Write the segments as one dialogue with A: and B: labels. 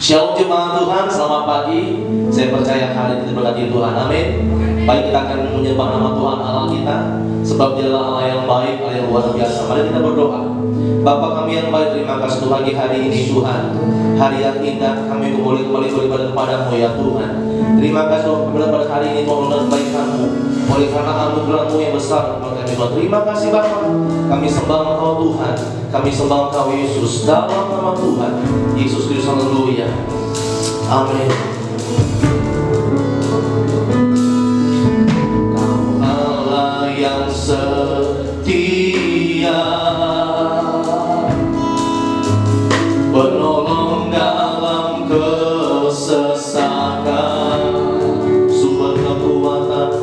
A: Shalom jemaat Tuhan, selamat pagi. Saya percaya hari ini diberkati Tuhan, amin. Baik, kita akan menyembah nama Tuhan Allah kita, sebab Dia adalah Allah yang baik, Allah yang luar biasa. Mari kita berdoa. Bapa kami yang baik, terima kasih untuk pagi hari ini Tuhan. Hari yang indah, kami kembali beribadah kepadamu ya Tuhan. Terima kasih Tuhan pada hari ini Tuhan dan kebaikan-Mu. Oleh karena anugerah-Mu yang besar kepada kami Tuhan. Terima kasih Bapa. Kami sembah Engkau Tuhan. Kami sembah Engkau Yesus dalam nama Tuhan Yesus Kristus. Haleluya. Amin. Kau Allah yang setia, penolong dalam kesesakan, sumber kekuatan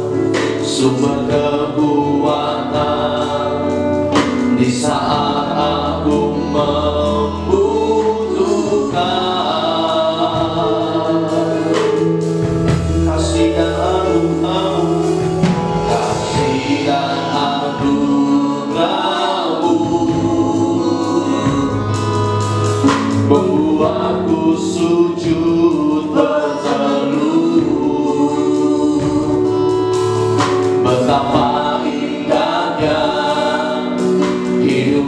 A: di saat aku membutuhkan. Kasih dan anugerah-Mu membuatku sujud berteduh. Betapa indahnya hidup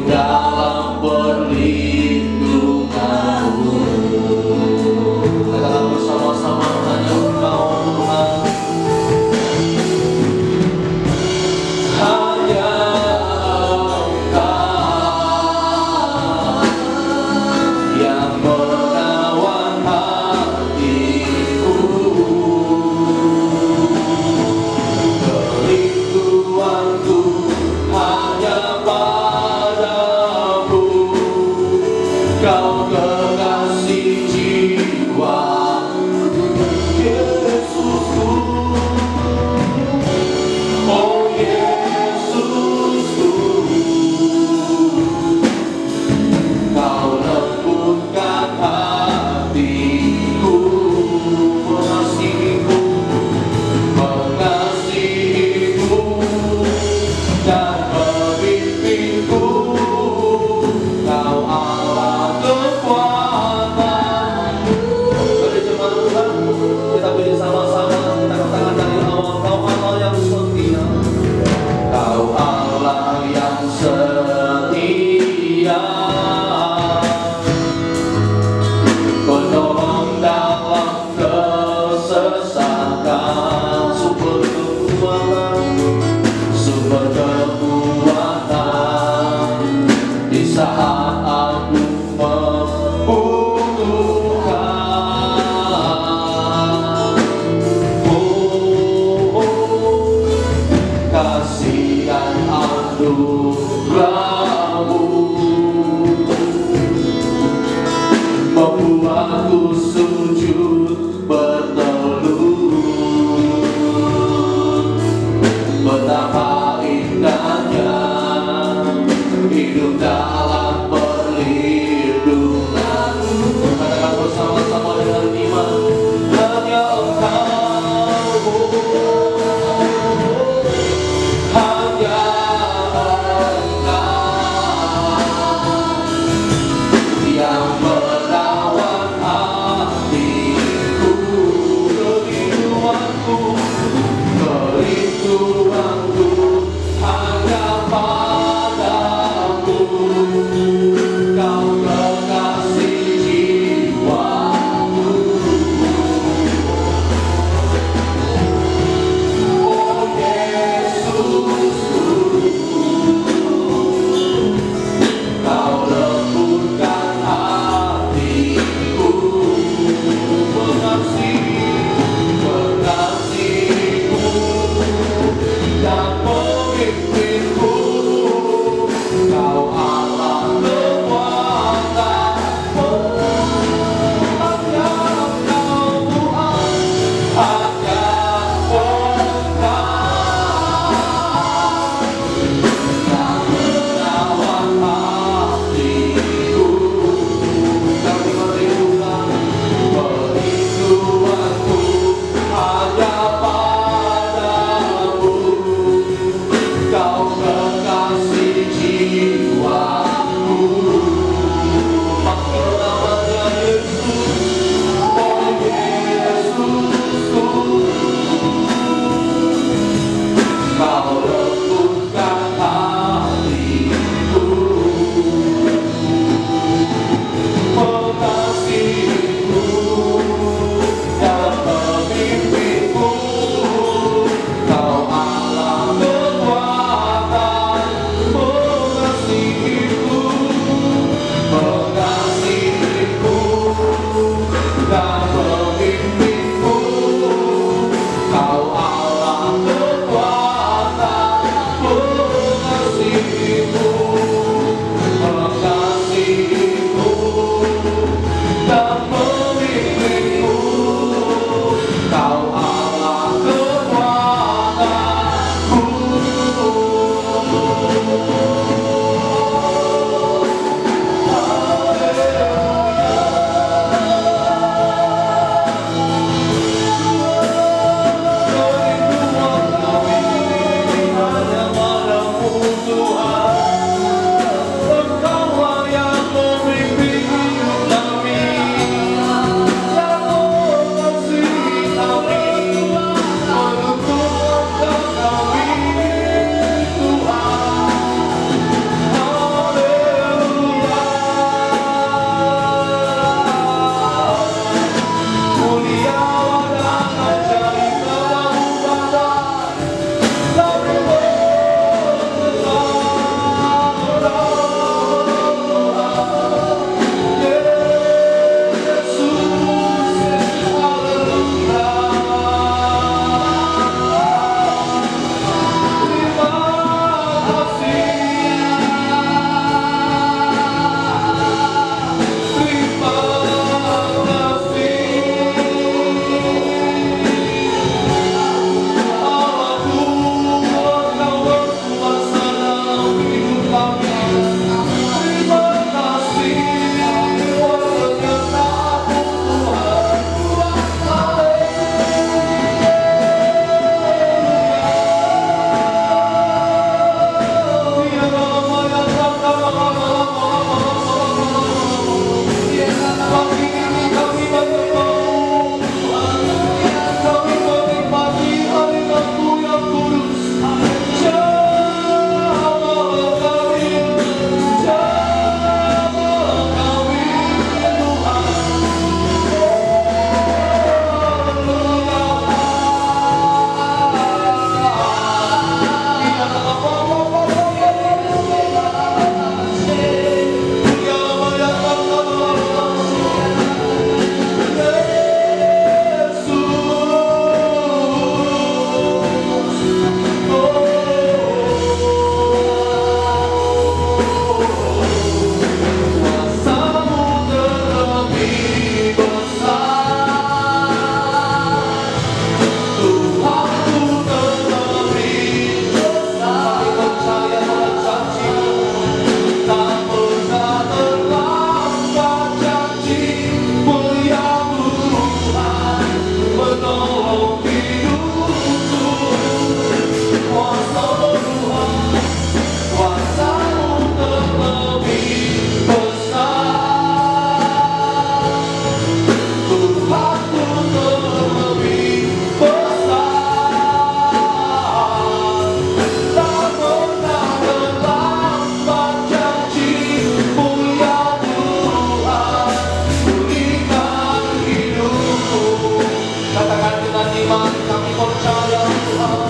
A: dengan iman kami percaya Tuhan.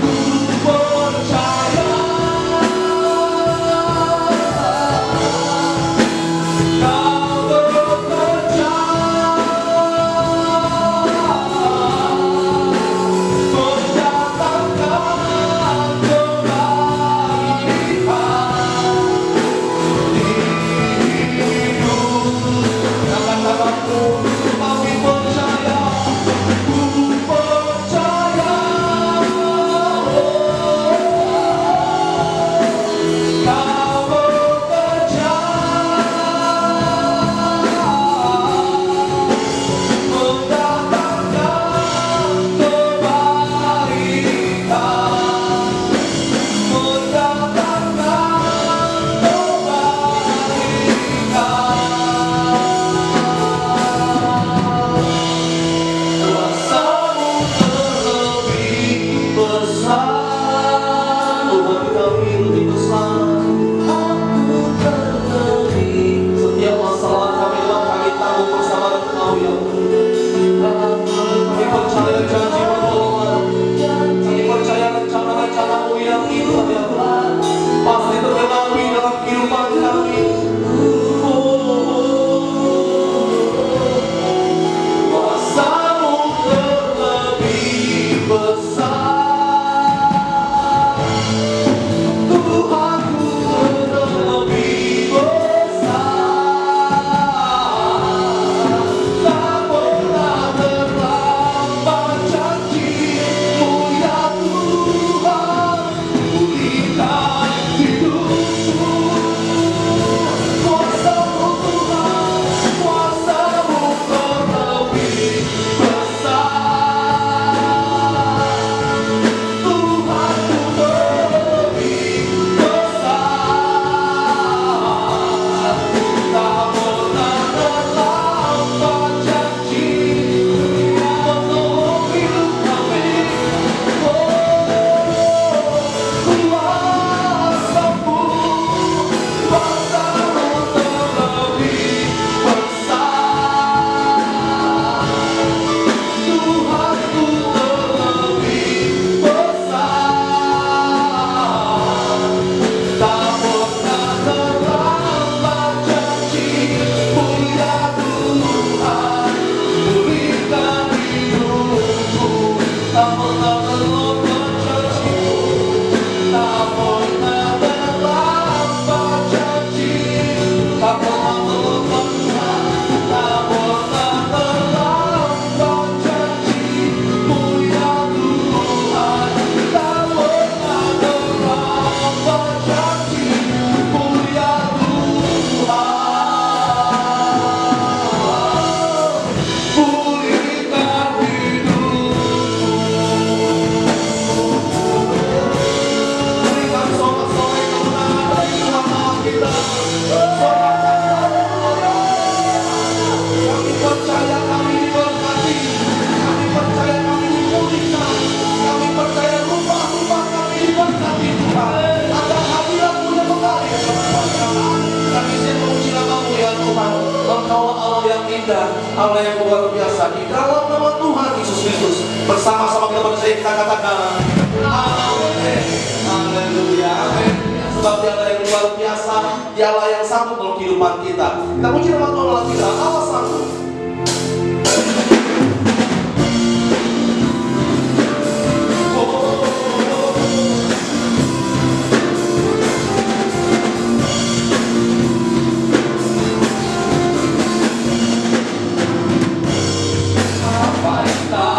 A: Ku percaya Kau bekerja mendatangkan kebaikan di hidup. Katakanku, kami percaya, ku percaya, Kau bekerja mendatangkan kebaikan, mendatangkan kebaikan. Kuasa-Mu terlebih besar, Tuhan kami lebih besar. Aku terlebih, setiap masalah kami Tuhan kami tanggung bersama Engkau ya Allah. Kami percaya janji pertolongan, kami percaya rencana-rencana-Mu yang indah ya Allah pasti tergenapi dalam kehidupan kami. Kuasa-Mu terlebih besar, Tuhanku terlebih besar. Tak pernah terlambat janji-Mu ya Tuhan, pulihkan hidupku. Kuasa-Mu Tuhan, kuasa-Mu terlebih besar, Tuhanku terlebih besar. Tak pernah terlambat janji-Mu menolong hidup kami. Kuasa-Mu, kuasa-Mu terlebih besar, Tuhanku terlebih besar. Tak pernah terlambat janji-Mu ya Tuhan, pulihkan hidupku. Tak pernah terlambat janji-Mu, tak pernah terlambat janji-Mu, tak pernah terlambat Tuhan, tak pernah terlambat janji-Mu ya Tuhan, tak pernah terlambat janji-Mu ya Tuhan, pulihkan hidupku. Berikan sorak-sorai kemenangan bagi Tuhan Allah kita. Kami percaya kami diberkati, kami percaya kami dipulihkan, kami percaya rumah-rumah kami diberkati Tuhan. Ada hadirat-Mu yang mengalir kepada kami. Saya memuji nama-Mu ya Tuhan. Engkau Allah yang indah, Allah yang luar biasa. Di dalam nama Tuhan Yesus Kristus, bersama-sama kita percaya, kita katakan amin. Haleluya, amin. Sebab Dia Allah yang luar biasa, Dia Allah yang sanggup dalam kehidupan kita. Kita puji nama Tuhan Allah kita, Allah sanggup. Apa yang tak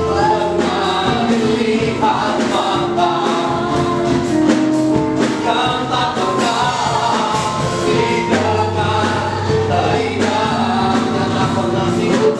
A: pernah dilihat mata, yang tak pernah didengar telinga, yang tak pernah timbul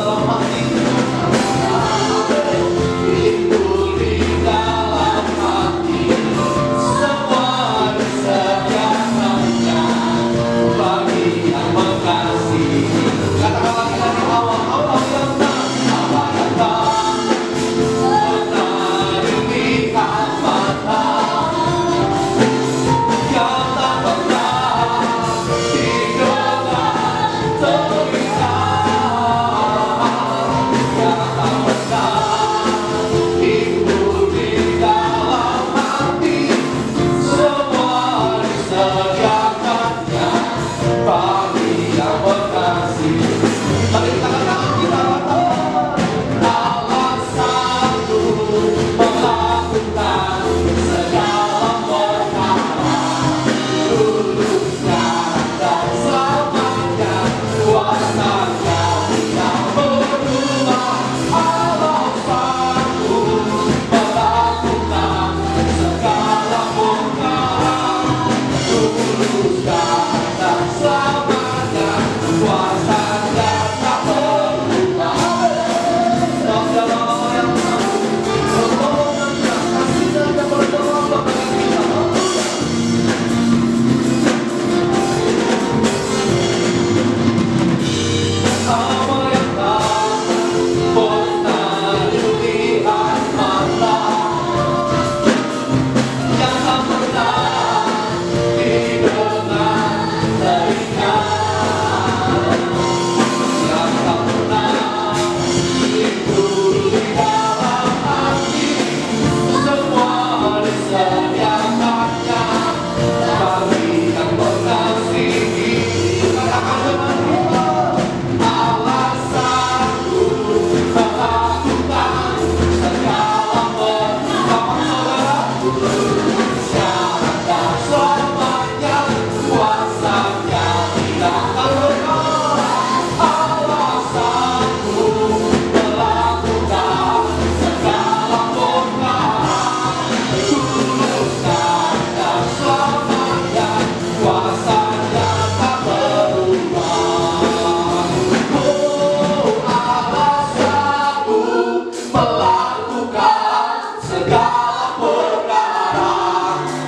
A: melakukan segala perkara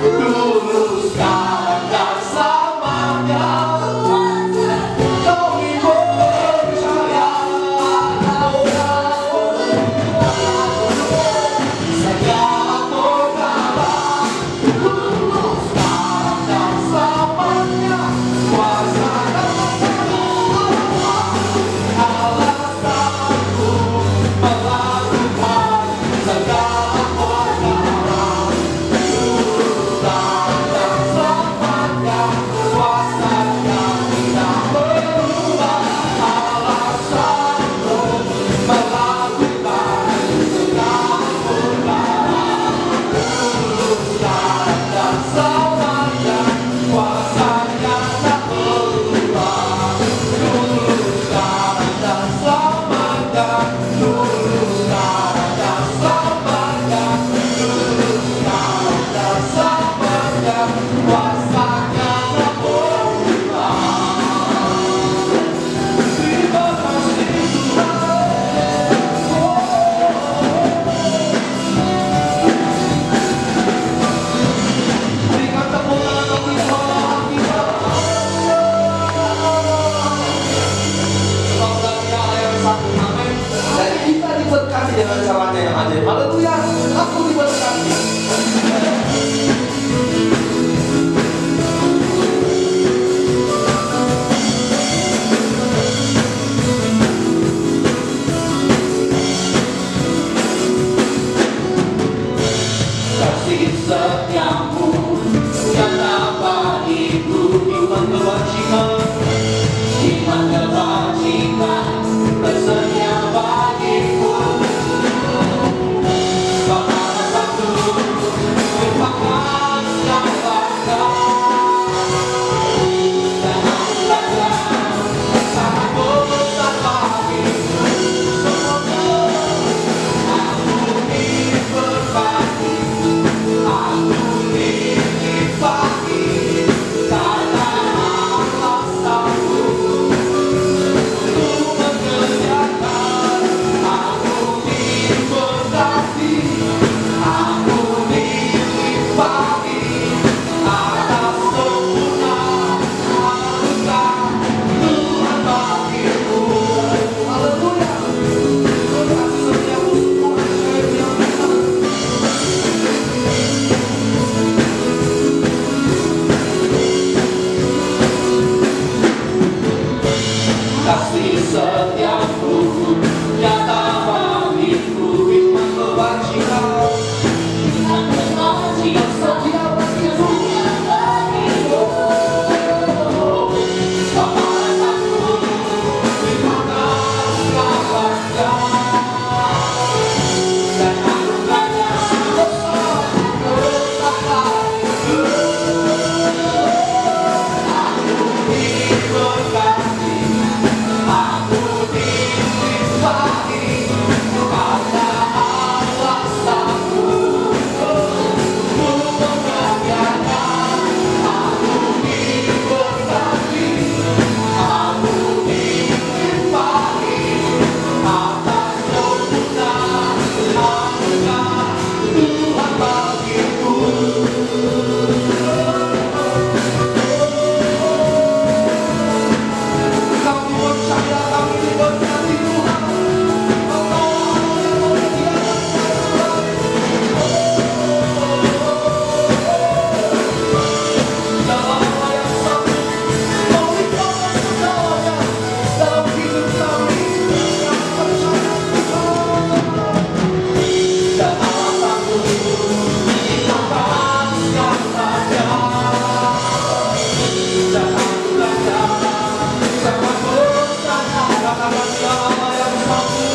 A: dulu, sekarang, dan selamanya. Kami percaya segala perkara dulu, sekarang, dan selamanya. Kuasa alasanku melakukan segala perkara dulu, sekarang, dan selamanya. Kuasanya tidak berubah. Alasanku melakukan segala perkara dulu, sekarang, dan selamanya. Kuasanya tak berubah. Dulu, sekarang, dan selamanya. Dulu, sekarang, dan selamanya. Dulu, sekarang, dan selamanya. Kuasanya tak berubah. Terima kasih Tuhan. Berikan tepuk tangan bagi Tuhan kita. Sebab Dia Allah yang satu, amin. Dan kita diberkati dengan caranya yang ajaib. Haleluya, aku diberkati. Kasih setiamu nyata bagiku, iman kebajikan, iman kebajikan tersedia bagiku. Bahkan satu merupakan segalanya, dan anugerah sangat besar bagiku. Semoga aku diberkati, aku dilimpahi karena alasanku untuk mengerjakan. Aku diberkati, aku dilimpahi atas sempurna anugerah Tuhan bagiku. Haleluya. Kasih setiamu sungguh ajaib yang besar. Kasih setiamu nyata bagiku, iman kebajikan, tersedia bagiku. Bahkan aku dimakan segalanya, dan anugerahnya besar bagiku. Aku diberkati, aku dilimpahi karena alasanku untuk mengerjakan. Aku diberkati, aku dilimpahi atas sempurna anugerah Tuhan bagiku. Kami percaya kami diberkati Tuhan. Allah yang menyediakan dalam Allah yang satu, melimpahkan segalanya dalam hidup kami. Kami percaya Tuhan. Dan alasanku dilimpahkan segalanya, dan anugerahnya sangat besar. Katakan Dia Allah yang satu,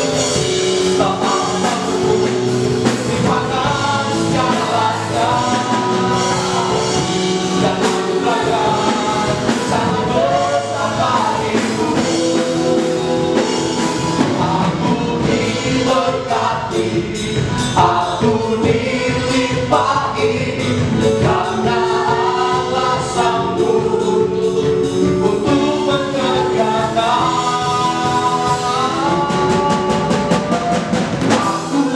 A: dan alasanku dilimpahkan segalanya, dan anugerahnya sangat besar bagiku. Aku diberkati, aku dilimpahi karena alasanmu untuk mengerjakan. Aku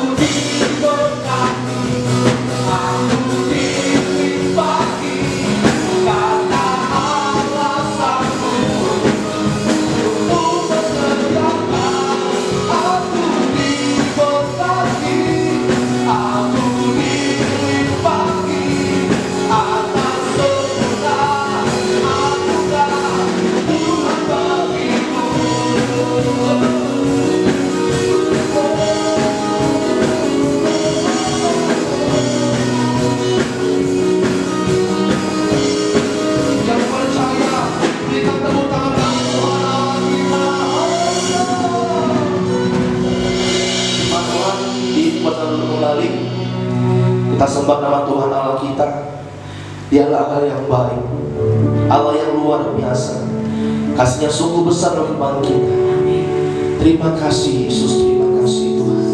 A: diikutan kembali. Kita sembah nama Tuhan Allah kita. Dialah Allah yang baik, Allah yang luar biasa. Kasih-Nya sungguh besar bagi iman kita. Terima kasih Yesus, terima kasih Tuhan.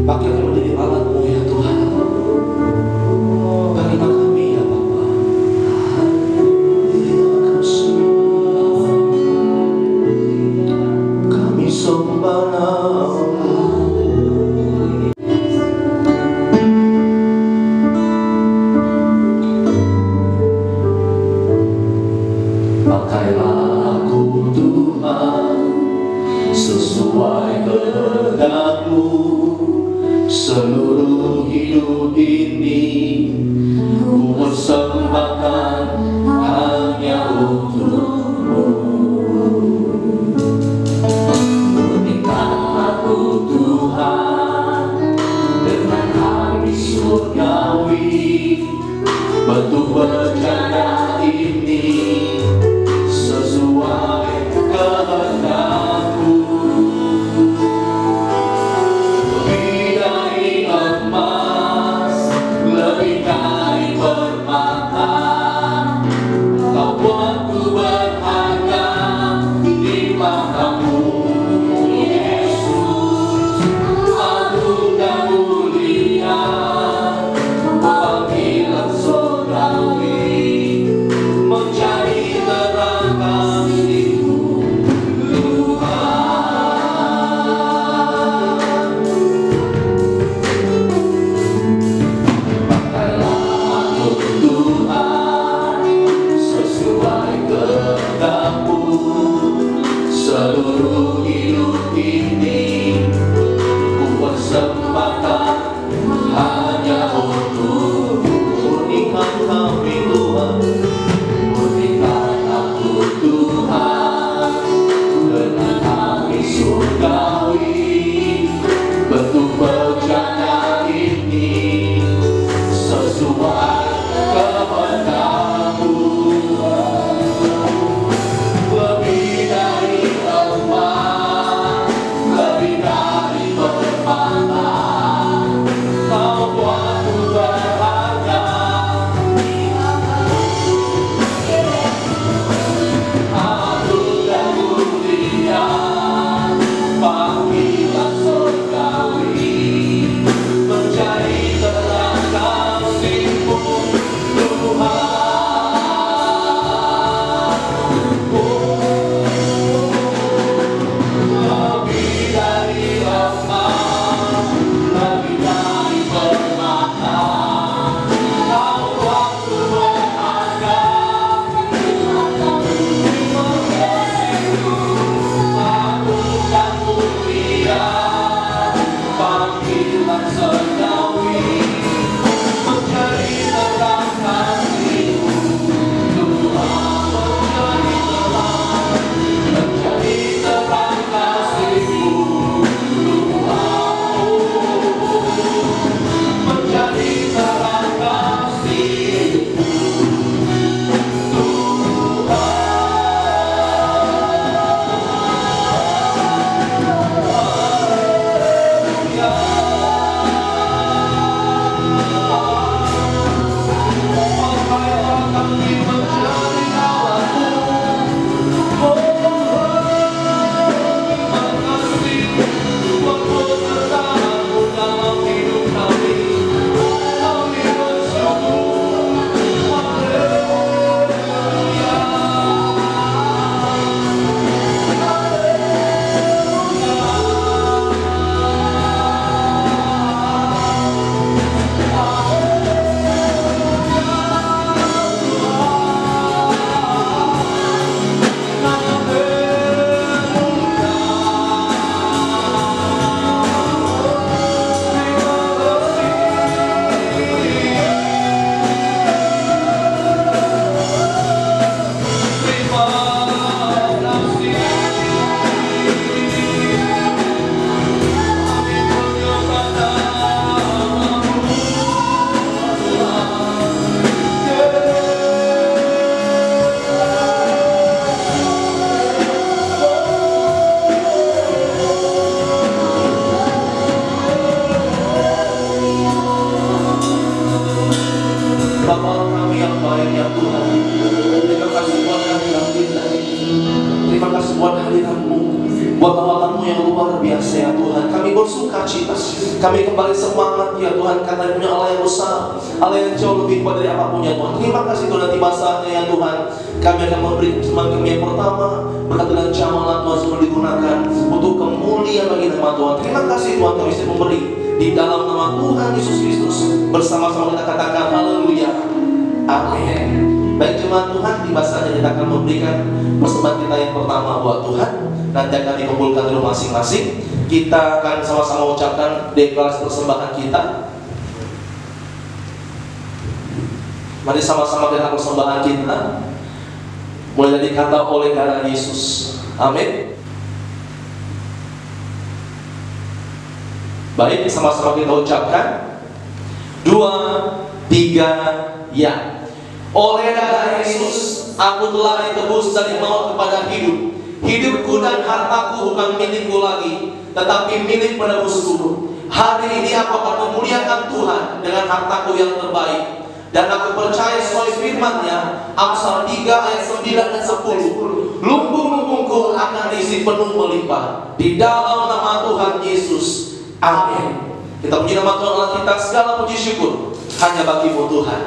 A: Pakai kami menjadi alat-Mu ya Tuhan. Terima kami ya Bapa. Terima kasih. Kami sembah nama-Mu. Pakailah aku Tuhan sesuai kehendak-Mu. Seluruh hidup ini ku persembahkan hanya untuk-Mu. Murnikan aku Tuhan dengan hati surgawi. Bentuk bercanda ini sesuai kehendak-Mu. Lebih dari emas, lebih dari permata, Kau buatku berharga di mata-Mu. Yesus, agung dan mulia, panggilan surgawi menjadi terang kasih-Mu Tuhan. Pakailah aku Tuhan sesuai kehendak-Mu. Seluruh hidup ini ku persembahkan hanya untuk-Mu. Murnikan kami Tuhan, murnikan aku Tuhan dengan hati surgawi. Bentuk berjana ini sesuai kehendak-Mu. Lebih dari emas, lebih dari permata, Kau buatku berharga. Aku dan mulia, kasih buat hadirat-Mu, buat tawaran-Mu yang luar biasa ya Tuhan. Kami bersuka cita, kami kembali semangat ya Tuhan, karena punya Allah yang besar, Allah yang jauh lebih kuat dari apapun ya Tuhan. Terima kasih Tuhan, nanti masanya ya Tuhan kami akan memberi semangat kami yang pertama berkat dengan jamalah Tuhan semua digunakan untuk kemuliaan bagi nama Tuhan. Terima kasih Tuhan, kami bisa memberi di dalam nama Tuhan Yesus Kristus. Bersama-sama kita katakan haleluya, amin. Baik jemaat Tuhan, di masanya kita akan memberikan persembahan kita yang pertama buat Tuhan. Nanti akan dikumpulkan di rumah masing-masing. Kita akan sama-sama ucapkan deklarasi persembahan kita. Mari sama-sama kita persembahan kita. Mulai dari kata oleh darah Yesus. Amin. Baik, sama-sama kita ucapkan. 2, 3, ya. Oleh darah Yesus, aku telah ditebus dari maut kepada hidup. Hidupku dan hartaku bukan milikku lagi, tetapi milik penebusku. Hari ini aku akan memuliakan Tuhan dengan hartaku yang terbaik. Dan aku percaya sesuai firman-Nya, Amsal 3 ayat 9 dan 10. Lumbung-lumbungku akan diisi penuh melimpah. Di dalam nama Tuhan Yesus. Amin. Kita puji nama Tuhan Allah kita, segala puji syukur hanya bagi-Mu Tuhan.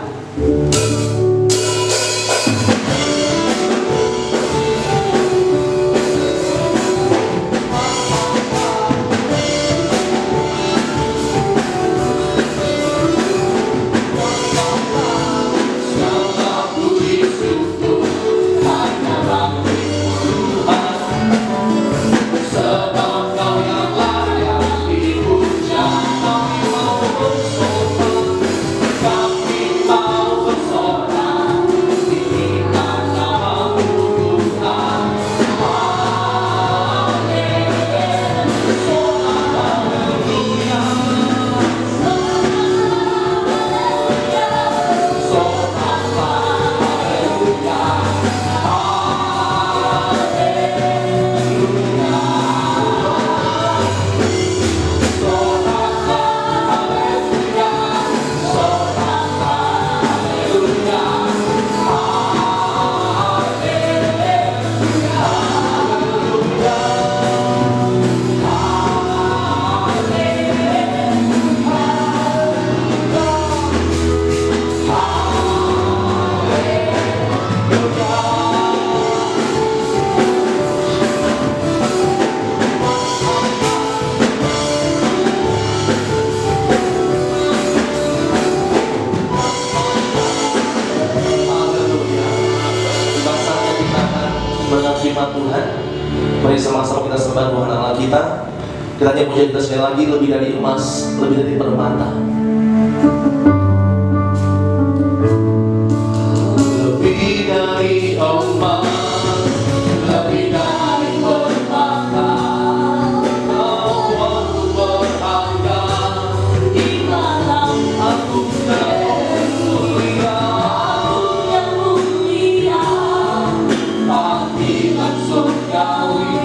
A: Mari sama-sama kita sembah Tuhan Allah kita. Kita puji kita sekali lagi, lebih dari emas, lebih dari permata. Lebih dari emas, lebih dari permata. Kau waktu berharga di dalam aku yang mulia, panggilan surgawi.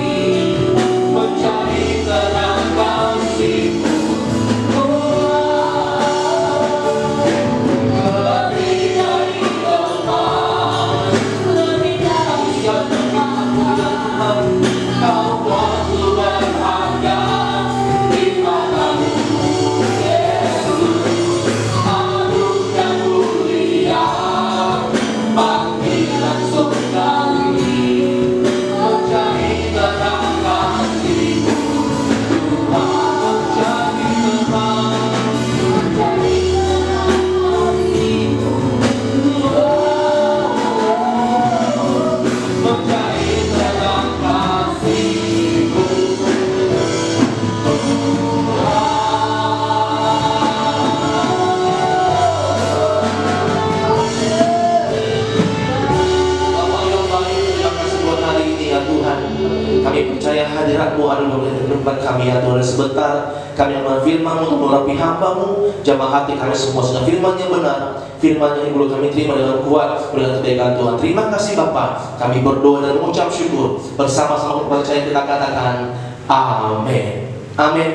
A: Hadirat-Mu adalah kehidupan kami ya Tuhan. Sebentar kami akan firman-Mu untuk merapi hamba-Mu. Jamah hati kami semua sudah firman yang benar, firman yang boleh kami terima dengan kuat dengan kebaikan Tuhan. Terima kasih Bapa. Kami berdoa dan mengucap syukur. Bersama-sama percaya kita katakan amin. Amin.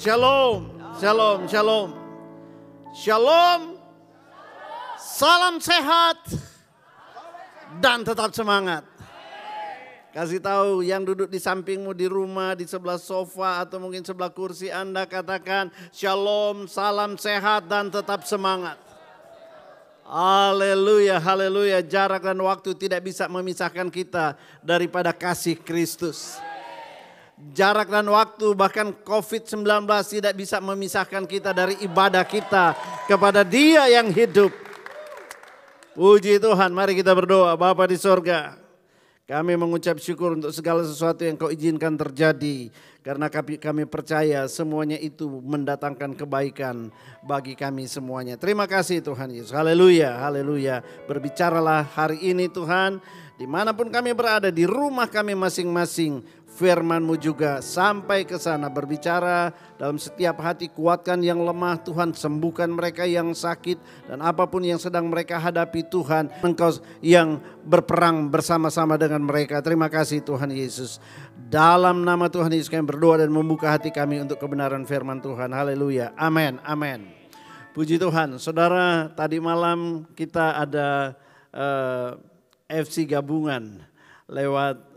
B: Shalom, shalom, shalom. Shalom. Salam sehat dan tetap semangat. Kasih tahu yang duduk di sampingmu di rumah, di sebelah sofa atau mungkin sebelah kursi Anda, katakan shalom, salam sehat dan tetap semangat. Haleluya, haleluya. Jarak dan waktu tidak bisa memisahkan kita daripada kasih Kristus. Jarak dan waktu bahkan COVID-19 tidak bisa memisahkan kita dari ibadah kita kepada Dia yang hidup. Puji Tuhan, mari kita berdoa. Bapa di sorga, kami mengucap syukur untuk segala sesuatu yang Kau izinkan terjadi. Karena kami percaya semuanya itu mendatangkan kebaikan bagi kami semuanya. Terima kasih Tuhan Yesus. Haleluya, haleluya. Berbicaralah hari ini Tuhan. Dimanapun kami berada, di rumah kami masing-masing. Firman-Mu juga sampai ke sana, berbicara dalam setiap hati, kuatkan yang lemah Tuhan, sembuhkan mereka yang sakit dan apapun yang sedang mereka hadapi Tuhan, Engkau yang berperang bersama-sama dengan mereka. Terima kasih Tuhan Yesus. Dalam nama Tuhan Yesus kami berdoa dan membuka hati kami untuk kebenaran firman Tuhan. Haleluya. Amin. Amin. Puji Tuhan. Saudara, tadi malam kita ada FC gabungan lewat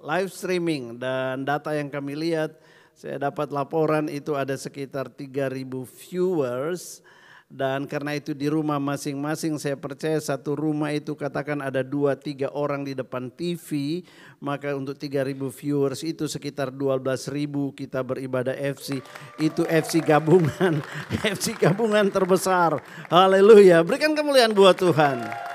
B: live streaming, dan data yang kami lihat, saya dapat laporan itu ada sekitar 3.000 viewers, dan karena itu di rumah masing-masing saya percaya satu rumah itu katakan ada 2-3 orang di depan TV, maka untuk 3.000 viewers itu sekitar 12.000 kita beribadah FC, itu FC gabungan, FC gabungan terbesar. Haleluya, berikan kemuliaan buat Tuhan.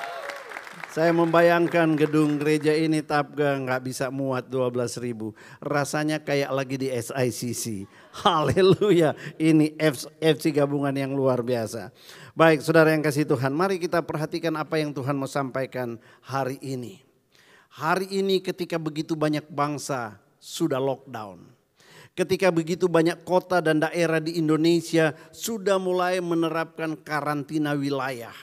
B: Saya membayangkan gedung gereja ini Tabga nggak bisa muat 12.000. Rasanya kayak lagi di SICC. Haleluya, ini FC gabungan yang luar biasa. Baik saudara yang kasih Tuhan, mari kita perhatikan apa yang Tuhan mau sampaikan hari ini. Hari ini ketika begitu banyak bangsa sudah lockdown. Ketika begitu banyak kota dan daerah di Indonesia sudah mulai menerapkan karantina wilayah,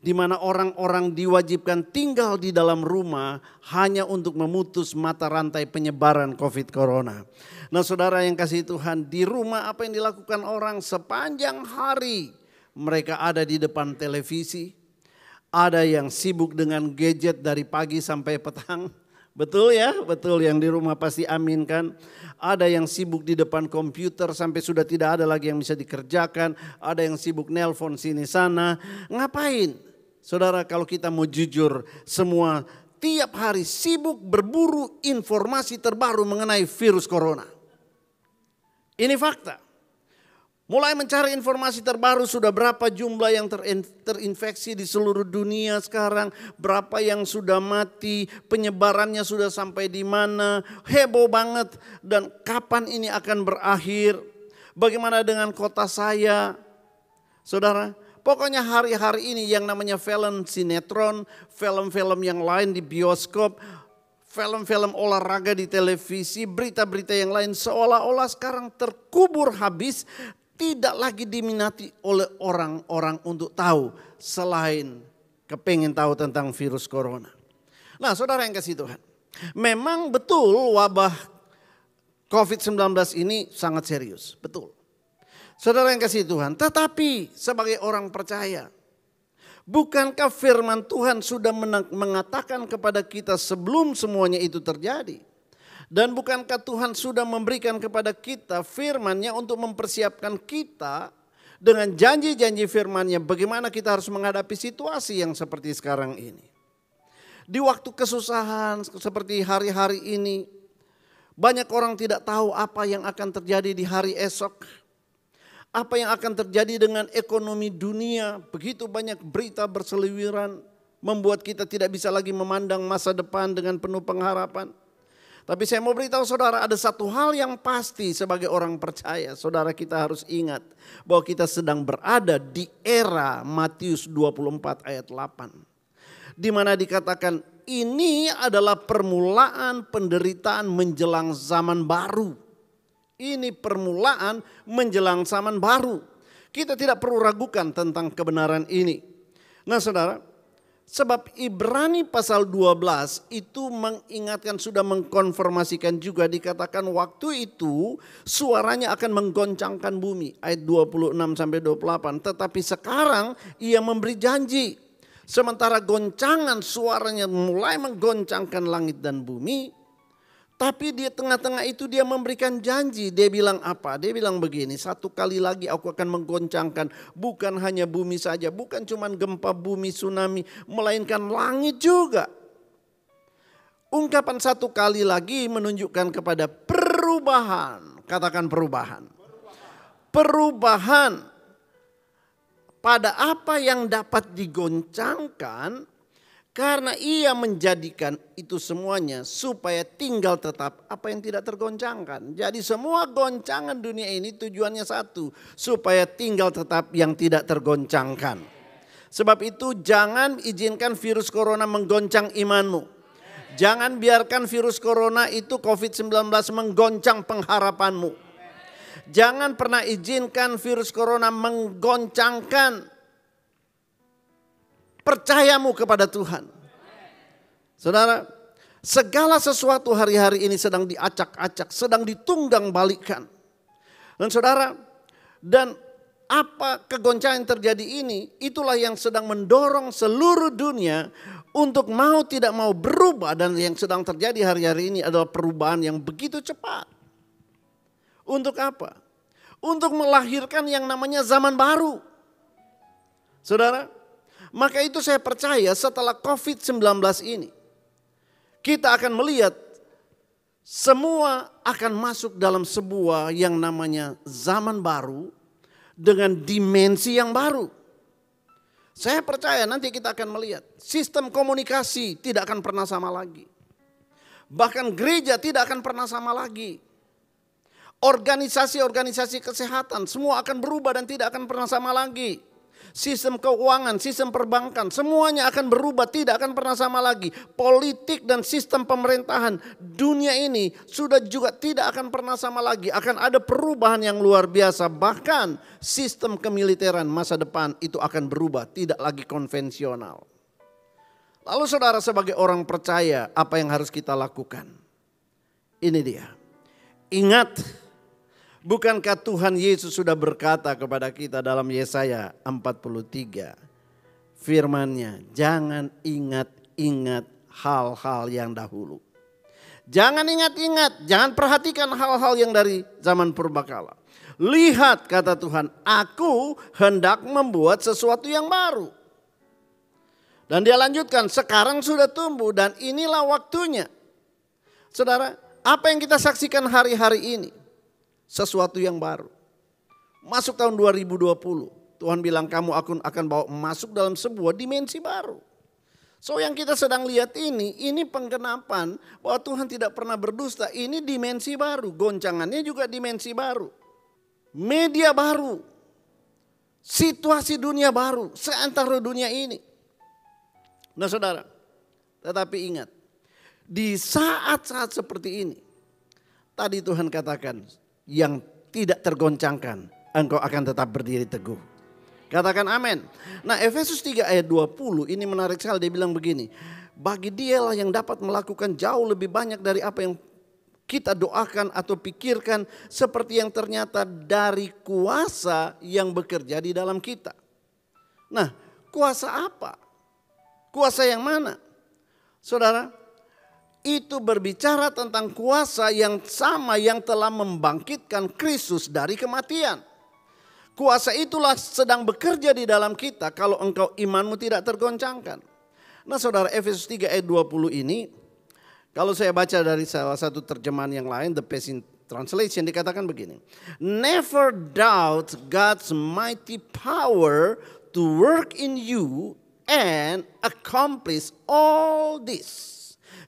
B: di mana orang-orang diwajibkan tinggal di dalam rumah hanya untuk memutus mata rantai penyebaran COVID Corona. Nah saudara yang kasih Tuhan, di rumah apa yang dilakukan orang sepanjang hari? Mereka ada di depan televisi, ada yang sibuk dengan gadget dari pagi sampai petang. Betul ya, betul, yang di rumah pasti amin kan. Ada yang sibuk di depan komputer sampai sudah tidak ada lagi yang bisa dikerjakan. Ada yang sibuk nelpon sini sana. Ngapain? Saudara, kalau kita mau jujur, semua tiap hari sibuk berburu informasi terbaru mengenai virus corona. Ini fakta. Mulai mencari informasi terbaru, sudah berapa jumlah yang terinfeksi di seluruh dunia sekarang, berapa yang sudah mati, penyebarannya sudah sampai di mana, heboh banget, dan kapan ini akan berakhir, bagaimana dengan kota saya, saudara. Pokoknya hari-hari ini yang namanya film sinetron, film-film yang lain di bioskop, film-film olahraga di televisi, berita-berita yang lain seolah-olah sekarang terkubur habis, tidak lagi diminati oleh orang-orang untuk tahu selain kepengen tahu tentang virus corona. Nah saudara yang kasih Tuhan, memang betul wabah COVID-19 ini sangat serius, betul. Saudara yang kasih Tuhan, tetapi sebagai orang percaya, bukankah firman Tuhan sudah mengatakan kepada kita sebelum semuanya itu terjadi? Dan bukankah Tuhan sudah memberikan kepada kita firman-Nya untuk mempersiapkan kita dengan janji-janji firman-Nya bagaimana kita harus menghadapi situasi yang seperti sekarang ini. Di waktu kesusahan seperti hari-hari ini, banyak orang tidak tahu apa yang akan terjadi di hari esok. Apa yang akan terjadi dengan ekonomi dunia, begitu banyak berita berseliweran, membuat kita tidak bisa lagi memandang masa depan dengan penuh pengharapan. Tapi saya mau beritahu saudara, ada satu hal yang pasti sebagai orang percaya. Saudara, kita harus ingat bahwa kita sedang berada di era Matius 24 ayat 8. Di mana dikatakan ini adalah permulaan penderitaan menjelang zaman baru. Ini permulaan menjelang zaman baru. Kita tidak perlu ragukan tentang kebenaran ini. Nah saudara, sebab Ibrani pasal 12 itu mengingatkan, sudah mengkonfirmasikan juga, dikatakan waktu itu suaranya akan menggoncangkan bumi. Ayat 26-28. Tetapi sekarang ia memberi janji. Sementara goncangan suaranya mulai menggoncangkan langit dan bumi. Tapi di tengah-tengah itu dia memberikan janji. Dia bilang apa? Dia bilang begini, satu kali lagi aku akan menggoncangkan bukan hanya bumi saja. Bukan cuma gempa bumi, tsunami, melainkan langit juga. Ungkapan satu kali lagi menunjukkan kepada perubahan. Katakan perubahan. Perubahan pada apa yang dapat digoncangkan karena ia menjadikan itu semuanya supaya tinggal tetap apa yang tidak tergoncangkan. Jadi semua goncangan dunia ini tujuannya satu, supaya tinggal tetap yang tidak tergoncangkan. Sebab itu jangan izinkan virus corona menggoncang imanmu. Jangan biarkan virus corona itu COVID-19 menggoncang pengharapanmu. Jangan pernah izinkan virus corona menggoncangkan percayamu kepada Tuhan. Saudara, segala sesuatu hari-hari ini sedang diacak-acak, sedang ditunggang balikan. Dan saudara, dan apa kegoncangan yang terjadi ini, itulah yang sedang mendorong seluruh dunia untuk mau tidak mau berubah. Dan yang sedang terjadi hari-hari ini adalah perubahan yang begitu cepat. Untuk apa? Untuk melahirkan yang namanya zaman baru. Saudara, maka itu saya percaya setelah COVID-19 ini, kita akan melihat semua akan masuk dalam sebuah yang namanya zaman baru dengan dimensi yang baru. Saya percaya nanti kita akan melihat sistem komunikasi tidak akan pernah sama lagi. Bahkan gereja tidak akan pernah sama lagi. Organisasi-organisasi kesehatan semua akan berubah dan tidak akan pernah sama lagi. Sistem keuangan, sistem perbankan semuanya akan berubah, tidak akan pernah sama lagi. Politik dan sistem pemerintahan dunia ini sudah juga tidak akan pernah sama lagi. Akan ada perubahan yang luar biasa. Bahkan sistem kemiliteran masa depan itu akan berubah, tidak lagi konvensional. Lalu saudara sebagai orang percaya apa yang harus kita lakukan? Ini dia. Ingat, bukankah Tuhan Yesus sudah berkata kepada kita dalam Yesaya 43. Firman-Nya, jangan ingat-ingat hal-hal yang dahulu. Jangan ingat-ingat, jangan perhatikan hal-hal yang dari zaman purbakala. Lihat kata Tuhan, aku hendak membuat sesuatu yang baru. Dan dia lanjutkan, sekarang sudah tumbuh dan inilah waktunya. Saudara, apa yang kita saksikan hari-hari ini? Sesuatu yang baru. Masuk tahun 2020. Tuhan bilang kamu akan bawa masuk dalam sebuah dimensi baru. So yang kita sedang lihat ini penggenapan bahwa Tuhan tidak pernah berdusta. Ini dimensi baru. Goncangannya juga dimensi baru. Media baru. Situasi dunia baru. Seantara dunia ini. Nah saudara. Tetapi ingat. Di saat-saat seperti ini. Tadi Tuhan katakan. Yang tidak tergoncangkan, engkau akan tetap berdiri teguh. Katakan amin. Nah Efesus 3 ayat 20 ini menarik sekali. Dia bilang begini, bagi dialah yang dapat melakukan jauh lebih banyak dari apa yang kita doakan atau pikirkan, seperti yang ternyata dari kuasa yang bekerja di dalam kita. Nah kuasa apa? Kuasa yang mana? Saudara, itu berbicara tentang kuasa yang sama yang telah membangkitkan Kristus dari kematian. Kuasa itulah sedang bekerja di dalam kita kalau engkau imanmu tidak tergoncangkan. Nah saudara, Efesus 3 ayat 20 ini, kalau saya baca dari salah satu terjemahan yang lain, The Passion Translation, dikatakan begini. Never doubt God's mighty power to work in you and accomplish all this.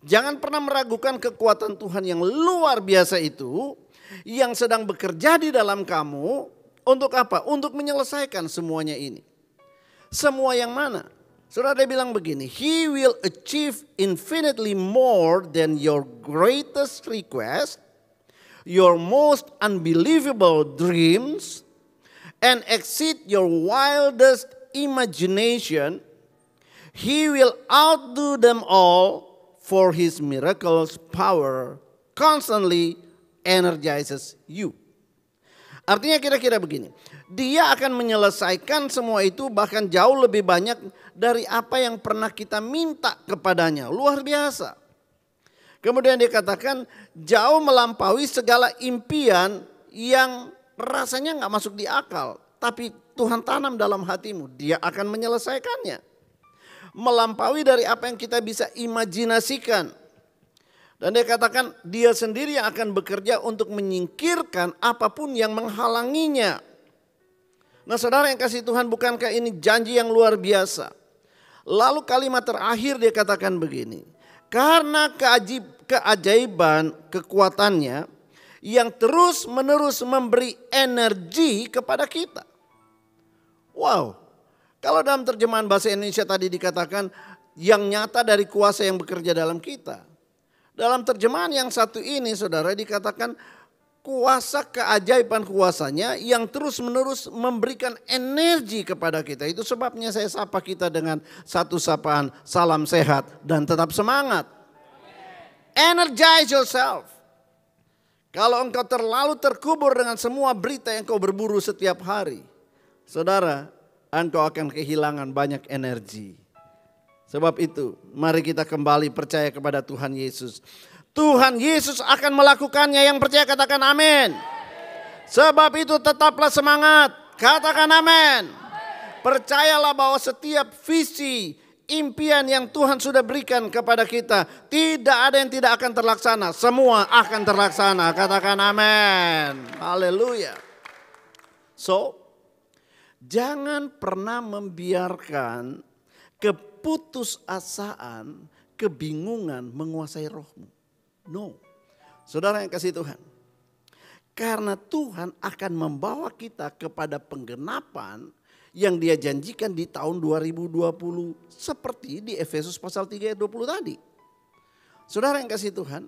B: Jangan pernah meragukan kekuatan Tuhan yang luar biasa itu yang sedang bekerja di dalam kamu untuk apa? Untuk menyelesaikan semuanya ini. Semua yang mana? Saudara, dia bilang begini, He will achieve infinitely more than your greatest request, your most unbelievable dreams, and exceed your wildest imagination. He will outdo them all. For His miracles power constantly energizes you. Artinya kira-kira begini. Dia akan menyelesaikan semua itu bahkan jauh lebih banyak dari apa yang pernah kita minta kepadanya. Luar biasa. Kemudian dikatakan jauh melampaui segala impian yang rasanya nggak masuk di akal. Tapi Tuhan tanam dalam hatimu, dia akan menyelesaikannya. Melampaui dari apa yang kita bisa imajinasikan. Dan dia katakan dia sendiri yang akan bekerja untuk menyingkirkan apapun yang menghalanginya. Nah saudara yang kasih Tuhan, bukankah ini janji yang luar biasa? Lalu kalimat terakhir dia katakan begini. Karena keajaiban kekuatannya yang terus menerus memberi energi kepada kita. Wow, kalau dalam terjemahan bahasa Indonesia tadi dikatakan yang nyata dari kuasa yang bekerja dalam kita. Dalam terjemahan yang satu ini saudara dikatakan kuasa keajaiban kuasanya yang terus menerus memberikan energi kepada kita. Itu sebabnya saya sapa kita dengan satu sapaan salam sehat dan tetap semangat. Energize yourself. Kalau engkau terlalu terkubur dengan semua berita yang kau berburu setiap hari, saudara, engkau akan kehilangan banyak energi. Sebab itu, mari kita kembali percaya kepada Tuhan Yesus. Tuhan Yesus akan melakukannya, yang percaya katakan amin. Sebab itu tetaplah semangat, katakan amin. Percayalah bahwa setiap visi, impian yang Tuhan sudah berikan kepada kita, tidak ada yang tidak akan terlaksana. Semua akan terlaksana, katakan amin. Haleluya. So, jangan pernah membiarkan keputusasaan, kebingungan menguasai rohmu. No. Saudara yang kasih Tuhan. Karena Tuhan akan membawa kita kepada penggenapan yang dia janjikan di tahun 2020. Seperti di Efesus pasal 3 ayat 20 tadi. Saudara yang kasih Tuhan.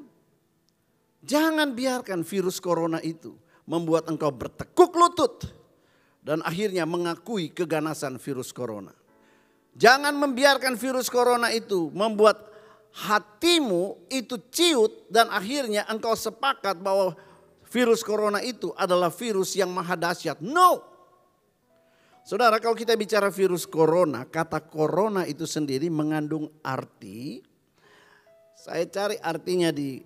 B: Jangan biarkan virus corona itu membuat engkau bertekuk lutut. Dan akhirnya mengakui keganasan virus corona. Jangan membiarkan virus corona itu membuat hatimu itu ciut dan akhirnya engkau sepakat bahwa virus corona itu adalah virus yang maha dahsyat. No. Saudara, kalau kita bicara virus corona, kata corona itu sendiri mengandung arti. Saya cari artinya di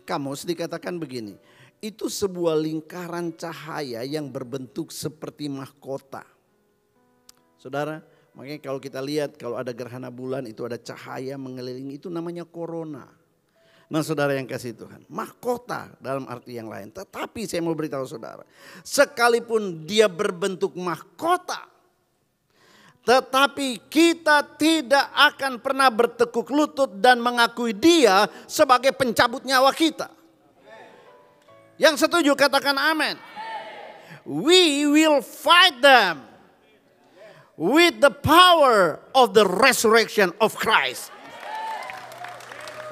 B: kamus dikatakan begini. Itu sebuah lingkaran cahaya yang berbentuk seperti mahkota. Saudara, makanya kalau kita lihat kalau ada gerhana bulan itu ada cahaya mengelilingi, itu namanya corona. Nah saudara yang kasih Tuhan, mahkota dalam arti yang lain. Tetapi saya mau beritahu saudara, sekalipun dia berbentuk mahkota, tetapi kita tidak akan pernah bertekuk lutut dan mengakui dia sebagai pencabut nyawa kita. Yang setuju katakan amin. We will fight them with the power of the resurrection of Christ.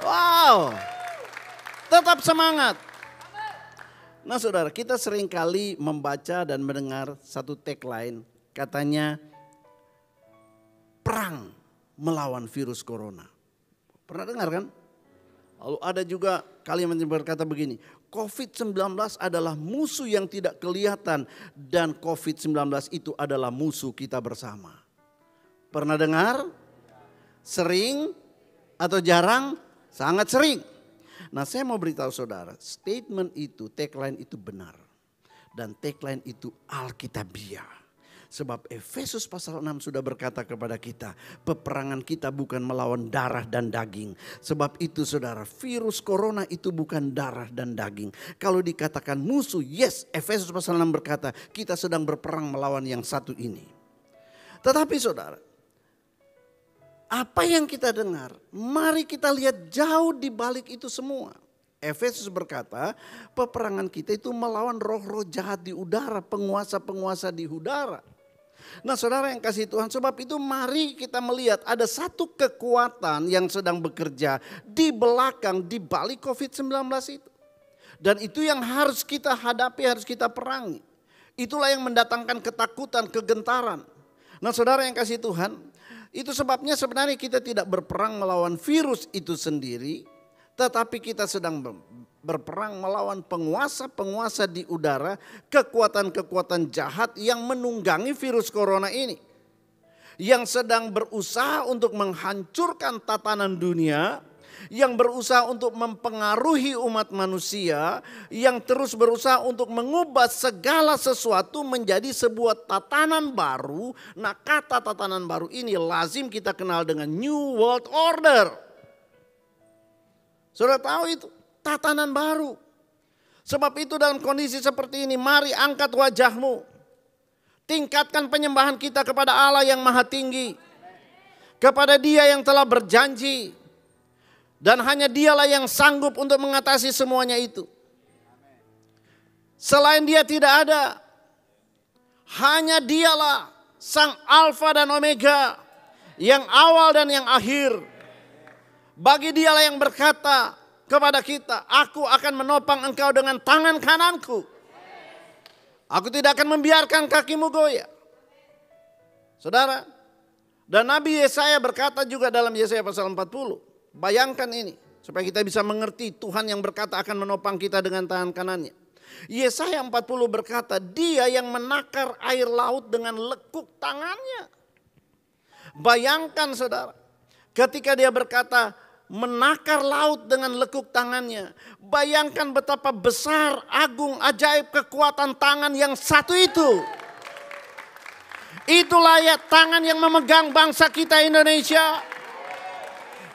B: Wow. Tetap semangat. Nah saudara, kita seringkali membaca dan mendengar satu tagline. Katanya perang melawan virus corona. Pernah dengar kan? Lalu ada juga kalimat yang berkata begini. COVID-19 adalah musuh yang tidak kelihatan dan COVID-19 itu adalah musuh kita bersama. Pernah dengar? Sering atau jarang? Sangat sering. Nah saya mau beritahu saudara, statement itu, tagline itu benar. Dan tagline itu alkitabiah. Sebab Efesus pasal 6 sudah berkata kepada kita, peperangan kita bukan melawan darah dan daging. Sebab itu saudara, virus corona itu bukan darah dan daging. Kalau dikatakan musuh, yes, Efesus pasal 6 berkata kita sedang berperang melawan yang satu ini. Tetapi saudara, apa yang kita dengar, mari kita lihat jauh di balik itu semua. Efesus berkata, peperangan kita itu melawan roh-roh jahat di udara, penguasa-penguasa di udara. Nah saudara yang kasih Tuhan, sebab itu mari kita melihat ada satu kekuatan yang sedang bekerja di belakang, di balik COVID-19 itu. Dan itu yang harus kita hadapi, harus kita perangi. Itulah yang mendatangkan ketakutan, kegentaran. Nah saudara yang kasih Tuhan, itu sebabnya sebenarnya kita tidak berperang melawan virus itu sendiri. Tetapi kita sedang berperang melawan penguasa-penguasa di udara, kekuatan-kekuatan jahat yang menunggangi virus corona ini. Yang sedang berusaha untuk menghancurkan tatanan dunia, yang berusaha untuk mempengaruhi umat manusia, yang terus berusaha untuk mengubah segala sesuatu menjadi sebuah tatanan baru. Nah, kata tatanan baru ini lazim kita kenal dengan New World Order. Saudara tahu itu, tatanan baru. Sebab itu dalam kondisi seperti ini, mari angkat wajahmu. Tingkatkan penyembahan kita kepada Allah yang maha tinggi. Kepada Dia yang telah berjanji. Dan hanya Dialah yang sanggup untuk mengatasi semuanya itu. Selain Dia tidak ada. Hanya Dialah Sang Alfa dan Omega. Yang awal dan yang akhir. Bagi Dialah yang berkata kepada kita, aku akan menopang engkau dengan tangan kananku. Aku tidak akan membiarkan kakimu goyah. Saudara, dan Nabi Yesaya berkata juga dalam Yesaya pasal 40. Bayangkan ini, supaya kita bisa mengerti Tuhan yang berkata akan menopang kita dengan tangan kanannya. Yesaya 40 berkata, Dia yang menakar air laut dengan lekuk tangannya. Bayangkan saudara, ketika Dia berkata menakar laut dengan lekuk tangannya. Bayangkan betapa besar, agung, ajaib kekuatan tangan yang satu itu. Itulah ya tangan yang memegang bangsa kita Indonesia.